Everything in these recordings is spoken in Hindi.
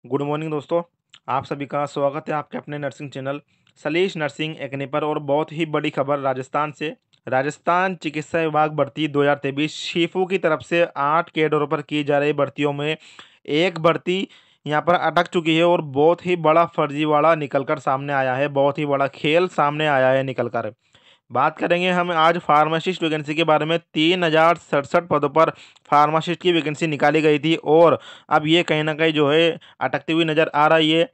गुड मॉर्निंग दोस्तों। आप सभी का स्वागत है आपके अपने nursing channel Salish nursing academy पर। और बहुत ही बड़ी खबर राजस्थान से। राजस्थान चिकित्सा विभाग भर्ती 2023 शीफू की तरफ से 8 कैडरों पर की जा रही भर्तियों में एक भर्ती यहाँ पर अटक चुकी है और बहुत ही बड़ा फर्जीवाड़ा निकलकर सामने आया है। बहुत ही बड़ा खेल सामने आया है निकलकर। बात करेंगे हम आज फार्मासिस्ट वैकेंसी के बारे में। 3067 पदों पर फार्मासिस्ट की वैकेंसी निकाली गई थी और अब ये कहीं ना कहीं जो है अटकती हुई नज़र आ रही है।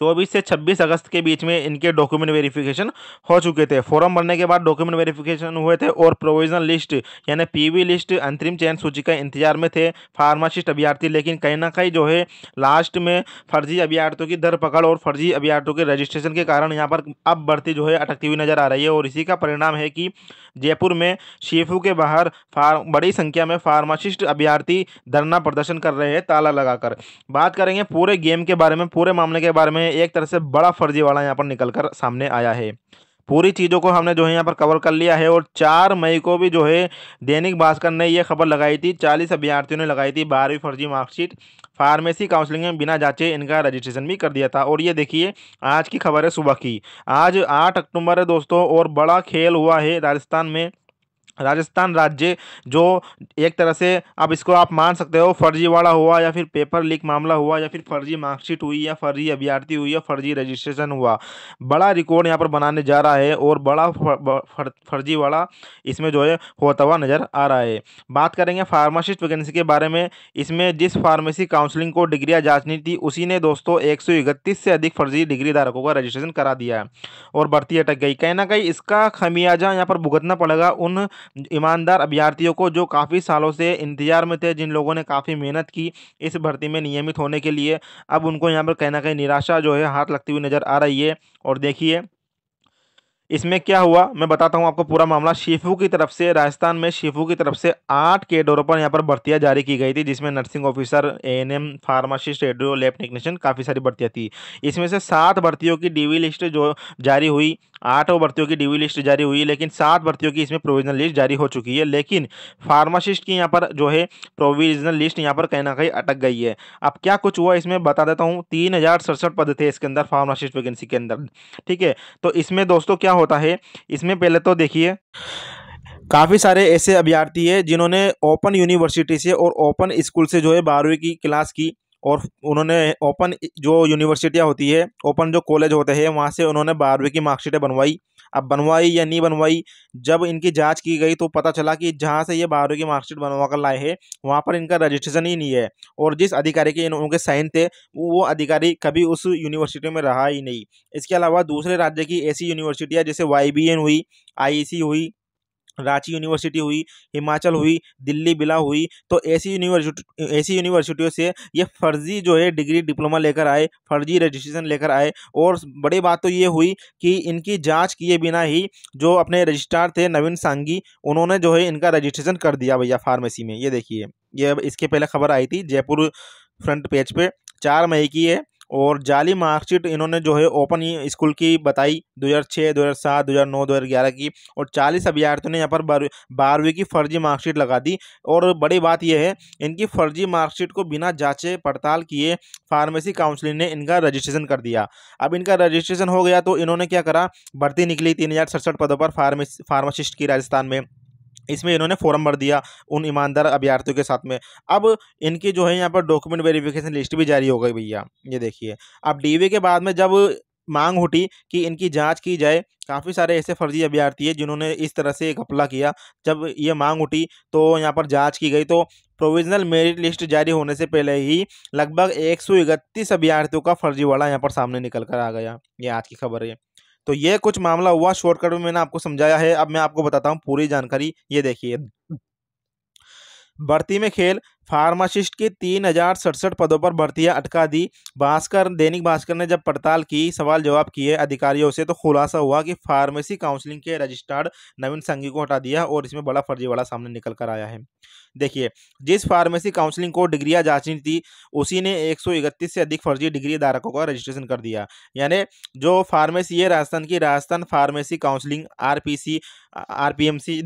24 से 26 अगस्त के बीच में इनके डॉक्यूमेंट वेरिफिकेशन हो चुके थे। फॉर्म भरने के बाद डॉक्यूमेंट वेरिफिकेशन हुए थे और प्रोविजनल लिस्ट यानी पीवी लिस्ट अंतरिम चयन सूची का इंतजार में थे फार्मासिस्ट अभ्यर्थी। लेकिन कहीं ना कहीं जो है लास्ट में फर्जी अभ्यर्थियों की धरपकड़ और फर्जी अभ्यर्थियों के रजिस्ट्रेशन के कारण यहाँ पर अब भर्ती जो है अटकती हुई नजर आ रही है। और इसी का परिणाम है कि जयपुर में शीफू के बाहर बड़ी संख्या में फार्मासिस्ट अभ्यर्थी धरना प्रदर्शन कर रहे हैं ताला लगाकर। बात करेंगे पूरे गेम के बारे में, पूरे मामले के बारे में। एक तरह से बड़ा फर्जीवाड़ा यहाँ पर निकलकर सामने आया है। पूरी चीज़ों को हमने जो है यहाँ पर कवर कर लिया है। और 4 मई को भी जो है दैनिक भास्कर ने ये खबर लगाई थी, 40 अभ्यर्थियों ने लगाई थी 12वीं फर्जी मार्कशीट। फार्मेसी काउंसलिंग में बिना जांचे इनका रजिस्ट्रेशन भी कर दिया था। और ये देखिए आज की खबर है सुबह की। आज 8 अक्टूबर है दोस्तों और बड़ा खेल हुआ है राजस्थान में। राजस्थान राज्य जो एक तरह से अब इसको आप मान सकते हो फर्जीवाड़ा हुआ या फिर पेपर लीक मामला हुआ या फिर फर्जी मार्कशीट हुई या फर्जी अभ्यर्थी हुई या फर्जी रजिस्ट्रेशन हुआ, बड़ा रिकॉर्ड यहाँ पर बनाने जा रहा है और बड़ा फर्जीवाड़ा इसमें जो है होता हुआ नजर आ रहा है। बात करेंगे फार्मासिस्ट वैकेंसी के बारे में। इसमें जिस फार्मेसी काउंसलिंग को डिग्रियां जांचनी थी उसी ने दोस्तों 131 से अधिक फर्जी डिग्री धारकों का रजिस्ट्रेशन करा दिया है और भर्ती अटक गई। कहीं ना कहीं इसका खमियाजा यहाँ पर भुगतना पड़ेगा उन ईमानदार अभ्यर्थियों को जो काफ़ी सालों से इंतजार में थे, जिन लोगों ने काफ़ी मेहनत की इस भर्ती में नियमित होने के लिए। अब उनको यहाँ पर कहीं ना कहीं निराशा जो है हाथ लगती हुई नजर आ रही है। और देखिए इसमें क्या हुआ मैं बताता हूँ आपको पूरा मामला। शीफू की तरफ से, राजस्थान में शीफू की तरफ से 8 कैडरों पर यहाँ पर भर्तियां जारी की गई थी, जिसमें nursing officer, ANM, pharmacist, radio lab technician, काफ़ी सारी भर्तियां थी। इसमें से 7 भर्तियों की डीवी लिस्ट जो जारी हुई, 8 भर्तियों की डीवी लिस्ट जारी हुई, लेकिन 7 भर्तियों की इसमें प्रोविजनल लिस्ट जारी हो चुकी है। लेकिन फार्मासिस्ट की यहाँ पर जो है प्रोविजनल लिस्ट यहाँ पर कहीं ना कहीं अटक गई है। अब क्या कुछ हुआ इसमें बता देता हूँ। 3067 पद थे इसके अंदर, फार्मासिस्ट वैकेंसी के अंदर। ठीक है, तो इसमें दोस्तों क्या होता है, इसमें पहले तो देखिए काफ़ी सारे ऐसे अभ्यर्थी हैं जिन्होंने ओपन यूनिवर्सिटी से और ओपन स्कूल से जो है 12वीं की क्लास की। और उन्होंने ओपन जो यूनिवर्सिटियां होती है, ओपन जो कॉलेज होते हैं, वहाँ से उन्होंने 12वीं की मार्कशीटें बनवाई। अब बनवाई या नहीं बनवाई, जब इनकी जांच की गई तो पता चला कि जहाँ से ये 12वीं की मार्कशीट बनवा कर लाए हैं वहाँ पर इनका रजिस्ट्रेशन ही नहीं है। और जिस अधिकारी के उनके साइन थे वो अधिकारी कभी उस यूनिवर्सिटी में रहा ही नहीं। इसके अलावा दूसरे राज्य की ऐसी यूनिवर्सिटियां जैसे वाईबीएन हुई, आईईसी हुई, रांची यूनिवर्सिटी हुई, हिमाचल हुई, दिल्ली बिला हुई, तो ऐसी यूनिवर्सिटियों से ये फर्जी जो है डिग्री डिप्लोमा लेकर आए, फर्जी रजिस्ट्रेशन लेकर आए। और बड़ी बात तो ये हुई कि इनकी जांच किए बिना ही जो अपने रजिस्ट्रार थे नवीन सांगी, उन्होंने जो है इनका रजिस्ट्रेशन कर दिया भैया फार्मेसी में। ये देखिए, ये अब इसके पहले खबर आई थी जयपुर फ्रंट पेज पे, 4 मई की है। और जाली मार्कशीट इन्होंने जो है ओपन स्कूल की बताई, 2006, 2007, 2009, 2011 की। और 40 अभ्यर्थियों ने यहाँ पर 12वीं की फर्जी मार्कशीट लगा दी। और बड़ी बात यह है, इनकी फर्जी मार्कशीट को बिना जांचे पड़ताल किए फार्मेसी काउंसिल ने इनका रजिस्ट्रेशन कर दिया। अब इनका रजिस्ट्रेशन हो गया तो इन्होंने क्या करा, भर्ती निकली 3067 पदों पर फार्मासिस्ट की राजस्थान में। इसमें इन्होंने फॉर्म भर दिया उन ईमानदार अभ्यर्थियों के साथ में। अब इनकी जो है यहाँ पर डॉक्यूमेंट वेरिफिकेशन लिस्ट भी जारी हो गई भैया। ये देखिए, अब डीवी के बाद में जब मांग उठी कि इनकी जांच की जाए, काफ़ी सारे ऐसे फर्जी अभ्यर्थी हैं जिन्होंने इस तरह से घपला किया। जब ये मांग उठी तो यहाँ पर जांच की गई तो प्रोविजनल मेरिट लिस्ट जारी होने से पहले ही लगभग 131 अभ्यर्थियों का फर्जीवाड़ा यहाँ पर सामने निकल कर आ गया। ये आज की खबर है। तो ये कुछ मामला हुआ, शॉर्टकट में मैंने आपको समझाया है। अब मैं आपको बताता हूँ पूरी जानकारी। ये देखिए, भर्ती में खेल, फार्मासिस्ट के 3067 पदों पर भर्तियां अटका दी। दैनिक भास्कर ने जब पड़ताल की, सवाल जवाब किए अधिकारियों से, तो खुलासा हुआ कि फार्मेसी काउंसलिंग के रजिस्ट्रार्ड नवीन संघी को हटा दिया और इसमें बड़ा फर्जीवाड़ा सामने निकल कर आया है। देखिए, जिस फार्मेसी काउंसलिंग को डिग्रियां जांचनी थी उसी ने 131 से अधिक फर्जी डिग्री धारकों का रजिस्ट्रेशन कर दिया। यानी जो फार्मेसी है राजस्थान की, Rajasthan pharmacy counselling, RPC, RPMC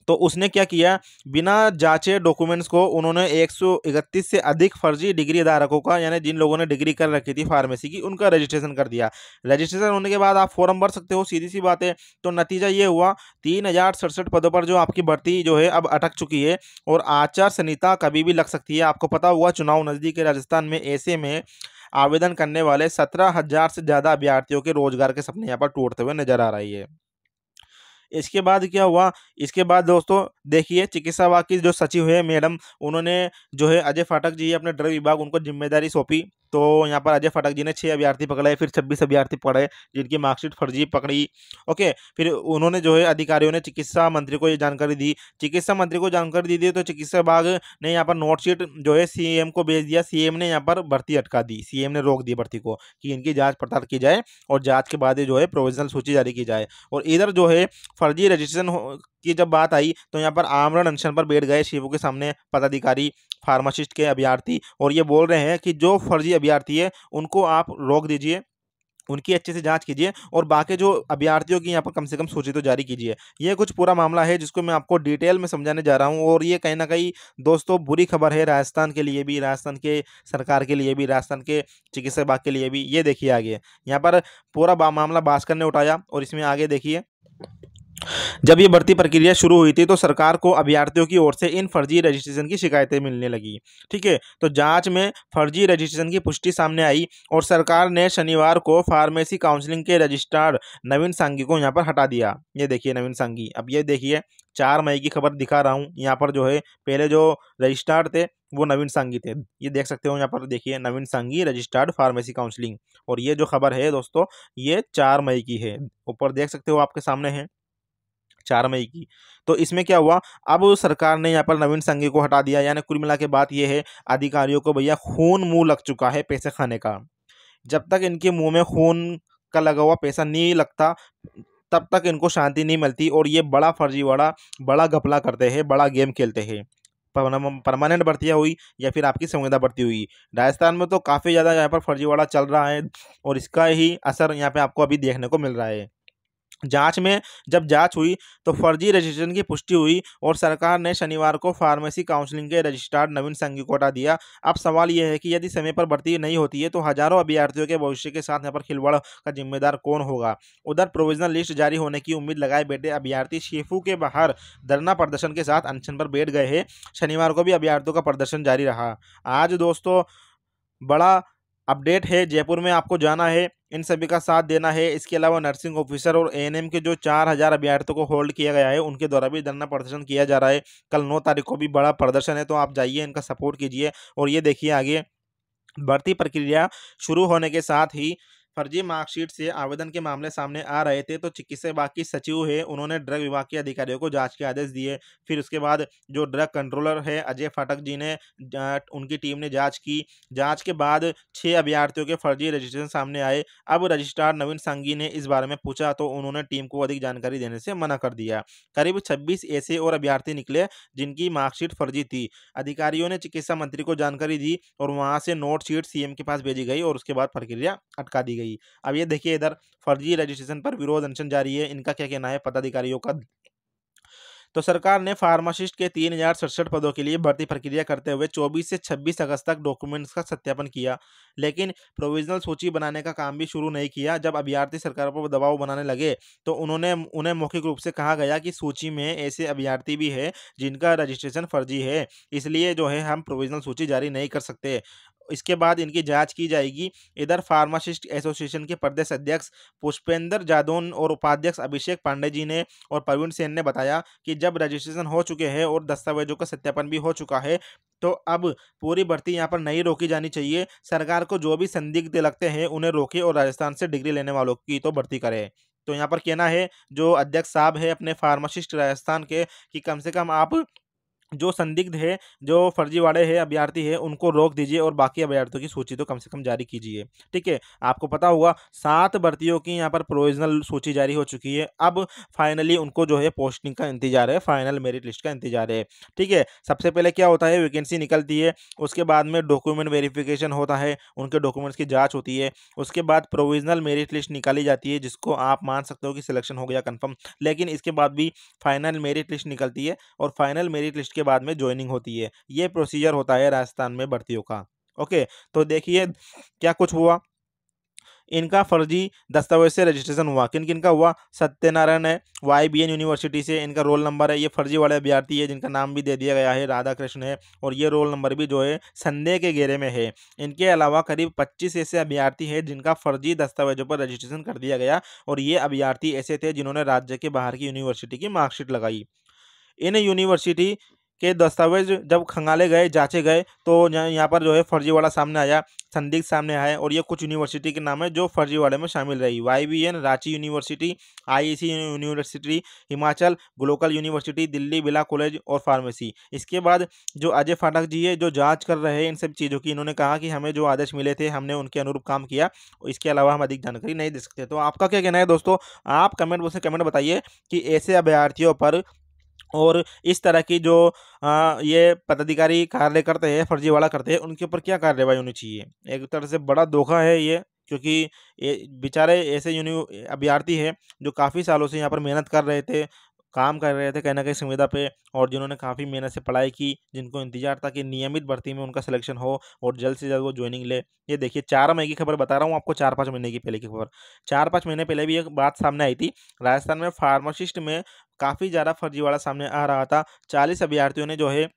तो उसने क्या किया, बिना जांचे डॉक्यूमेंट्स को उन्होंने 131 से अधिक फर्जी डिग्री धारकों का, यानी जिन लोगों ने डिग्री कर रखी थी फार्मेसी की, उनका रजिस्ट्रेशन कर दिया। रजिस्ट्रेशन होने के बाद आप फॉर्म भर सकते हो, सीधी सी बात है। तो नतीजा ये हुआ, 3067 पदों पर जो आपकी भर्ती जो है अब अटक चुकी है, और आचार संहिता कभी भी लग सकती है। आपको पता हुआ चुनाव नजदीक है राजस्थान में, ऐसे में आवेदन करने वाले 17,000 से ज्यादा अभ्यर्थियों के रोजगार के सपने यहाँ पर टूटते हुए नजर आ रही है। इसके बाद क्या हुआ, इसके बाद दोस्तों देखिए, चिकित्सा विभाग की जो सचिव है मैडम, उन्होंने जो है अजय फाटक जी अपने ड्रग विभाग, उनको जिम्मेदारी सौंपी। तो यहाँ पर अजय फाटक जी ने 6 अभ्यर्थी पकड़े, फिर 26 अभ्यर्थी पकड़े जिनकी मार्कशीट फर्जी पकड़ी। ओके, फिर उन्होंने जो है अधिकारियों ने चिकित्सा मंत्री को ये जानकारी दी। चिकित्सा मंत्री को जानकारी दी तो चिकित्सा विभाग ने यहाँ पर नोटशीट जो है सीएम को भेज दिया। सीएम ने यहाँ पर भर्ती अटका दी, सीएम ने रोक दी भर्ती को कि इनकी जांच पड़ताल की जाए और जांच के बाद जो है प्रोविजनल सूची जारी की जाए। और इधर जो है फर्जी रजिस्ट्रेशन की जब बात आई तो यहाँ पर आमरण अनशन पर बैठ गए शिवू के सामने पदाधिकारी, फार्मासिस्ट के अभ्यर्थी, और ये बोल रहे हैं कि जो फर्जी अभ्यर्थी है उनको आप रोक दीजिए, उनकी अच्छे से जांच कीजिए, और बाकी जो अभ्यर्थियों की यहाँ पर कम से कम सूची तो जारी कीजिए। ये कुछ पूरा मामला है जिसको मैं आपको डिटेल में समझाने जा रहा हूँ, और ये कहीं ना कहीं दोस्तों बुरी खबर है राजस्थान के लिए भी, राजस्थान के सरकार के लिए भी, राजस्थान के चिकित्सा विभाग के लिए भी। ये देखिए आगे यहाँ पर पूरा मामला भास्कर ने उठाया, और इसमें आगे देखिए, जब ये भर्ती प्रक्रिया शुरू हुई थी तो सरकार को अभ्यर्थियों की ओर से इन फर्जी रजिस्ट्रेशन की शिकायतें मिलने लगी। ठीक है, तो जांच में फर्जी रजिस्ट्रेशन की पुष्टि सामने आई, और सरकार ने शनिवार को फार्मेसी काउंसलिंग के रजिस्ट्रार नवीन सांगी को यहाँ पर हटा दिया। ये देखिए नवीन सांगी, अब ये देखिए 4 मई की खबर दिखा रहा हूँ यहाँ पर, जो है पहले जो रजिस्ट्रार थे वो नवीन सांगी थे। ये देख सकते हो यहाँ पर, देखिए नवीन सांगी रजिस्ट्रार्ड फार्मेसी काउंसलिंग, और ये जो खबर है दोस्तों ये 4 मई की है, ऊपर देख सकते हो आपके सामने है 4 मई की। तो इसमें क्या हुआ, अब सरकार ने यहाँ पर नवीन संघी को हटा दिया। यानी कुल मिला के बात यह है, अधिकारियों को भैया खून मुंह लग चुका है पैसे खाने का। जब तक इनके मुंह में खून का लगा हुआ पैसा नहीं लगता तब तक इनको शांति नहीं मिलती, और ये बड़ा फर्जीवाड़ा, बड़ा घपला करते हैं, बड़ा गेम खेलते हैं। परमानेंट भर्तियां हुई या फिर आपकी संविदा भर्ती हुई, राजस्थान में तो काफ़ी ज़्यादा यहाँ पर फर्जीवाड़ा चल रहा है, और इसका ही असर यहाँ पे आपको अभी देखने को मिल रहा है। जांच में जब जांच हुई तो फर्जी रजिस्ट्रेशन की पुष्टि हुई, और सरकार ने शनिवार को फार्मेसी काउंसलिंग के रजिस्ट्रार नवीन संघी को हटा दिया। अब सवाल यह है कि यदि समय पर भर्ती नहीं होती है तो हजारों अभ्यर्थियों के भविष्य के साथ यहाँ पर खिलवाड़ का जिम्मेदार कौन होगा। उधर प्रोविजनल लिस्ट जारी होने की उम्मीद लगाए बैठे अभ्यर्थी शेफू के बाहर धरना प्रदर्शन के साथ अनशन पर बैठ गए हैं। शनिवार को भी अभ्यर्थियों का प्रदर्शन जारी रहा। आज दोस्तों बड़ा अपडेट है, जयपुर में आपको जाना है, इन सभी का साथ देना है। इसके अलावा नर्सिंग ऑफिसर और एएनएम के जो 4,000 अभ्यर्थियों को होल्ड किया गया है उनके द्वारा भी धरना प्रदर्शन किया जा रहा है। कल 9 तारीख को भी बड़ा प्रदर्शन है, तो आप जाइए, इनका सपोर्ट कीजिए। और ये देखिए आगे, भर्ती प्रक्रिया शुरू होने के साथ ही फर्जी मार्कशीट से आवेदन के मामले सामने आ रहे थे, तो चिकित्सा विभाग की सचिव है उन्होंने ड्रग विभाग के अधिकारियों को जांच के आदेश दिए। फिर उसके बाद जो ड्रग कंट्रोलर है अजय फाटक जी ने, उनकी टीम ने जांच की। जांच के बाद 6 अभ्यर्थियों के फर्जी रजिस्ट्रेशन सामने आए। अब रजिस्ट्रार नवीन सांगी ने इस बारे में पूछा तो उन्होंने टीम को अधिक जानकारी देने से मना कर दिया। करीब 26 ऐसे और अभ्यर्थी निकले जिनकी मार्कशीट फर्जी थी। अधिकारियों ने चिकित्सा मंत्री को जानकारी दी, और वहां से नोट शीट सीएम के पास भेजी गई, और उसके बाद प्रक्रिया अटका दी गई। अब ये देखिए, इधर फर्जी रजिस्ट्रेशन पर विरोध अनशन जारी है। इनका क्या कहना है पदाधिकारियों का, तो सरकार ने फार्मासिस्ट के 3067 पदों के लिए भर्ती प्रक्रिया करते हुए 24 से 26 अगस्त तक डॉक्यूमेंट्स का सत्यापन किया, लेकिन प्रोविजनल सूची बनाने का काम भी शुरू नहीं किया। जब अभ्यर्थी सरकार पर दबाव बनाने लगे तो उन्हें मौखिक रूप से कहा गया कि सूची में ऐसे अभ्यर्थी भी है जिनका रजिस्ट्रेशन फर्जी है, इसलिए जो है हम प्रोविजनल सूची जारी नहीं कर सकते, इसके बाद इनकी जांच की जाएगी। इधर फार्मासिस्ट एसोसिएशन के प्रदेश अध्यक्ष पुष्पेंद्र जादौन और उपाध्यक्ष अभिषेक पांडे जी ने और प्रवीण सेन ने बताया कि जब रजिस्ट्रेशन हो चुके हैं और दस्तावेजों का सत्यापन भी हो चुका है तो अब पूरी भर्ती यहाँ पर नहीं रोकी जानी चाहिए। सरकार को जो भी संदिग्ध लगते हैं उन्हें रोके और राजस्थान से डिग्री लेने वालों की तो भर्ती करे। तो यहाँ पर कहना है जो अध्यक्ष साहब है अपने फार्मासिस्ट राजस्थान के कि कम से कम आप जो संदिग्ध है, जो फर्जीवाड़े हैं अभ्यर्थी है, उनको रोक दीजिए और बाकी अभ्यर्थियों की सूची तो कम से कम जारी कीजिए। ठीक है, आपको पता होगा 7 भर्तियों की यहाँ पर प्रोविजनल सूची जारी हो चुकी है। अब फाइनली उनको जो है पोस्टिंग का इंतजार है, फाइनल मेरिट लिस्ट का इंतजार है। ठीक है, सबसे पहले क्या होता है, वैकेंसी निकलती है, उसके बाद में डॉक्यूमेंट वेरिफिकेशन होता है, उनके डॉक्यूमेंट्स की जाँच होती है, उसके बाद प्रोविजनल मेरिट लिस्ट निकाली जाती है, जिसको आप मान सकते हो कि सिलेक्शन हो गया कन्फर्म। लेकिन इसके बाद भी फाइनल मेरिट लिस्ट निकलती है और फाइनल मेरिट लिस्ट के बाद में ज्वाइनिंग होती है। ये प्रोसीजर होता है राजस्थान में भर्तियों का। ओके, तो देखिए क्या कुछ हुआ। इनका फर्जी दस्तावेज से रजिस्ट्रेशन हुआ। किन किन का हुआ, सत्यनारायण है, YBN यूनिवर्सिटी से इनका रोल नंबर है, ये फर्जी वाले अभ्यर्थी है जिनका नाम भी दे दिया गया है राधा कृष्ण है, और ये रोल नंबर भी जो है संदेह के घेरे में है। इनके अलावा करीब 25 ऐसे अभ्यर्थी हैं जिनका फर्जी दस्तावेजों पर रजिस्ट्रेशन कर दिया गया, और ये अभ्यर्थी ऐसे थे जिन्होंने राज्य के बाहर की यूनिवर्सिटी की मार्कशीट लगाई। इन यूनिवर्सिटी के दस्तावेज जब खंगाले गए, जांचे गए, तो यहाँ पर जो है फर्जीवाड़ा सामने आया, संदिग्ध सामने आया, और ये कुछ यूनिवर्सिटी के नाम है जो फर्जीवाड़े में शामिल रही। YBN Ranchi university, IEC university Himachal, Glocal university Delhi, बिला कॉलेज और फार्मेसी। इसके बाद जो अजय फाटक जी है जो जांच कर रहे हैं इन सब चीज़ों की, इन्होंने कहा कि हमें जो आदेश मिले थे हमने उनके अनुरूप काम किया, इसके अलावा हम अधिक जानकारी नहीं दे सकते। तो आपका क्या कहना है दोस्तों, आप कमेंट बॉक्स में कमेंट बताइए कि ऐसे अभ्यर्थियों पर और इस तरह की जो ये पदाधिकारी कार्य करते हैं, फर्जीवाड़ा करते हैं, उनके ऊपर क्या कार्रवाई होनी चाहिए। एक तरह से बड़ा धोखा है ये, क्योंकि ये बेचारे ऐसे अभ्यर्थी हैं जो काफ़ी सालों से यहाँ पर मेहनत कर रहे थे, काम कर रहे थे कहीं न कहीं संविदा पे, और जिन्होंने काफ़ी मेहनत से पढ़ाई की, जिनको इंतज़ार था कि नियमित भर्ती में उनका सिलेक्शन हो और जल्द से जल्द वो जॉइनिंग ले। ये देखिए 4 मई की खबर बता रहा हूँ आपको, 4-5 महीने की पहले की खबर। 4-5 महीने पहले भी एक बात सामने आई थी, राजस्थान में फार्मासिस्ट में काफ़ी ज़्यादा फर्जीवाड़ा सामने आ रहा था। 40 अभ्यर्थियों ने जो है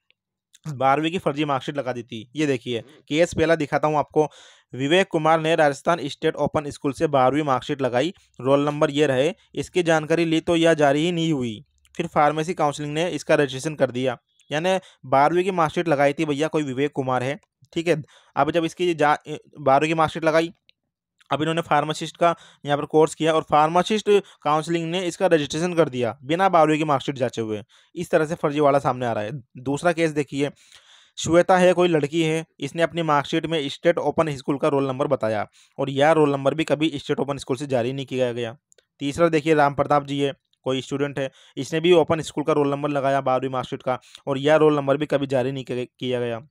12वीं की फर्जी मार्कशीट लगा दी थी। ये देखिए, केस पहला दिखाता हूँ आपको। विवेक कुमार ने राजस्थान स्टेट ओपन स्कूल से 12वीं मार्कशीट लगाई, रोल नंबर ये रहे। इसकी जानकारी ली तो यह जारी ही नहीं हुई। फिर फार्मेसी काउंसलिंग ने इसका रजिस्ट्रेशन कर दिया। यानी 12वीं की मार्कशीट लगाई थी भैया कोई विवेक कुमार है, ठीक है? अब जब इसकी 12वीं की मार्कशीट लगाई, अब इन्होंने फार्मासिस्ट का यहाँ पर कोर्स किया और फार्मासिस्ट काउंसलिंग ने इसका रजिस्ट्रेशन कर दिया बिना 12वीं की मार्कशीट जांचे हुए। इस तरह से फर्जीवाड़ा सामने आ रहा है। दूसरा केस देखिए, श्वेता है, कोई लड़की है, इसने अपनी मार्कशीट में स्टेट ओपन स्कूल का रोल नंबर बताया, और यह रोल नंबर भी कभी स्टेट ओपन स्कूल से जारी नहीं किया गया। तीसरा देखिए, राम प्रताप जी है, कोई स्टूडेंट है, इसने भी ओपन स्कूल का रोल नंबर लगाया 12वीं मार्कशीट का, और यह रोल नंबर भी कभी जारी नहीं किया गया।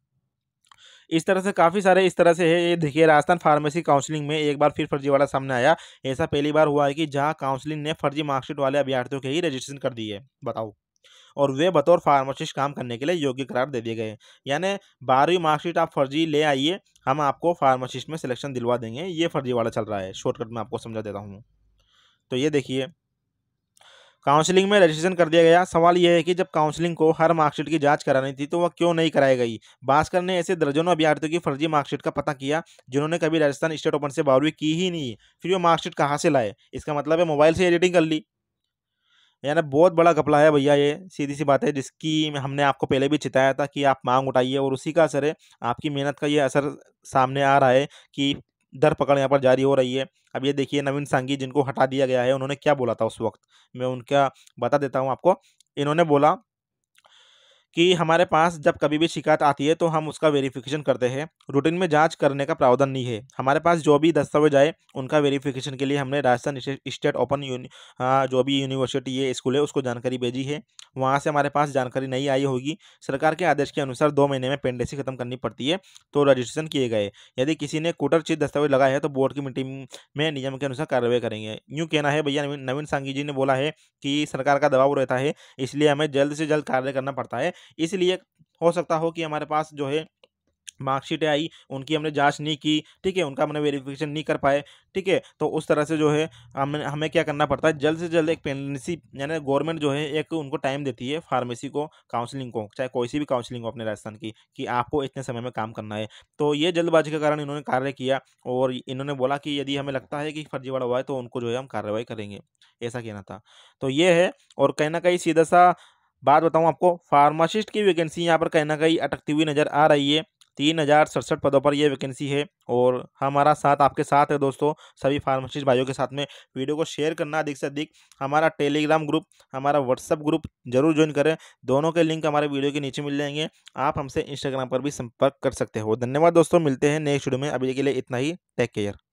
इस तरह से काफ़ी सारे इस तरह से है। ये देखिए, राजस्थान फार्मेसी काउंसलिंग में एक बार फिर फर्जीवाड़ा सामने आया। ऐसा पहली बार हुआ है कि जहां काउंसलिंग ने फर्जी मार्कशीट वाले अभ्यर्थियों के ही रजिस्ट्रेशन कर दी है, बताओ, और वे बतौर फार्मासिस्ट काम करने के लिए योग्य करार दे दिए गए। यानी 12वीं मार्कशीट आप फर्जी ले आइए, हम आपको फार्मासिस्ट में सिलेक्शन दिलवा देंगे। ये फर्जीवाड़ा चल रहा है, शॉर्टकट में आपको समझा देता हूँ। तो ये देखिए, काउंसलिंग में रजिस्ट्रेशन कर दिया गया। सवाल यह है कि जब काउंसलिंग को हर मार्कशीट की जांच करानी थी तो वह क्यों नहीं कराई गई। भास्कर ने ऐसे दर्जनों अभ्यर्थियों की फर्जी मार्कशीट का पता किया जिन्होंने कभी राजस्थान स्टेट ओपन से 12वीं की ही नहीं, फिर वो मार्कशीट कहाँ से लाए। इसका मतलब है मोबाइल से एडिटिंग कर ली। यानी बहुत बड़ा घपला है भैया ये, सीधी सी बात है, जिसकी हमने आपको पहले भी चिताया था कि आप मांग उठाइए, और उसी का असर है, आपकी मेहनत का ये असर सामने आ रहा है कि दर पकड़ यहाँ पर जारी हो रही है। अब ये देखिए, नवीन सांगी जिनको हटा दिया गया है, उन्होंने क्या बोला था उस वक्त, मैं उनका बता देता हूँ आपको। इन्होंने बोला कि हमारे पास जब कभी भी शिकायत आती है तो हम उसका वेरिफिकेशन करते हैं, रूटीन में जांच करने का प्रावधान नहीं है। हमारे पास जो भी दस्तावेज आए उनका वेरिफिकेशन के लिए हमने राजस्थान स्टेट ओपन जो भी यूनिवर्सिटी ये स्कूल है उसको जानकारी भेजी है। वहाँ से हमारे पास जानकारी नहीं आई होगी। सरकार के आदेश के अनुसार 2 महीने में पेंडेंसी खत्म करनी पड़ती है, तो रजिस्ट्रेशन किए गए। यदि किसी ने कूटरचित दस्तावेज लगाए है तो बोर्ड की मीटिंग में नियम के अनुसार कार्रवाई करेंगे। यूँ कहना है भैया, नवीन नवीन सांगी जी ने बोला है कि सरकार का दबाव रहता है, इसलिए हमें जल्द से जल्द कार्य करना पड़ता है। इसलिए हो सकता हो कि हमारे पास जो है मार्कशीटें आई, उनकी हमने जांच नहीं की, ठीक है, उनका हमने वेरिफिकेशन नहीं कर पाए, ठीक है, तो उस तरह से जो है हमें हमें क्या करना पड़ता है, जल्द से जल्द एक पेंडेंसी, यानी गवर्नमेंट जो है एक उनको टाइम देती है फार्मेसी को, काउंसलिंग को, चाहे कोई सी भी काउंसलिंग हो अपने राजस्थान की, कि आपको इतने समय में काम करना है। तो ये जल्दबाजी के कारण इन्होंने कार्य किया, और इन्होंने बोला कि यदि हमें लगता है कि फर्जीवाड़ा हुआ है तो उनको जो है हम कार्रवाई करेंगे, ऐसा कहना था। तो ये है, और कहीं ना कहीं सीधा सा बात बताऊं आपको, फार्मासिस्ट की वैकेंसी यहाँ पर कहीं ना कहीं अटकती हुई नजर आ रही है। 3067 पदों पर यह वैकेंसी है और हमारा साथ आपके साथ है दोस्तों, सभी फार्मासिस्ट भाइयों के साथ में। वीडियो को शेयर करना अधिक से अधिक, हमारा टेलीग्राम ग्रुप, हमारा व्हाट्सअप ग्रुप जरूर ज्वाइन करें। दोनों के लिंक हमारे वीडियो के नीचे मिल जाएंगे। आप हमसे इंस्टाग्राम पर भी संपर्क कर सकते हो। धन्यवाद दोस्तों, मिलते हैं नेक्स्ट वीडियो में। अभी के लिए इतना ही, टेक केयर।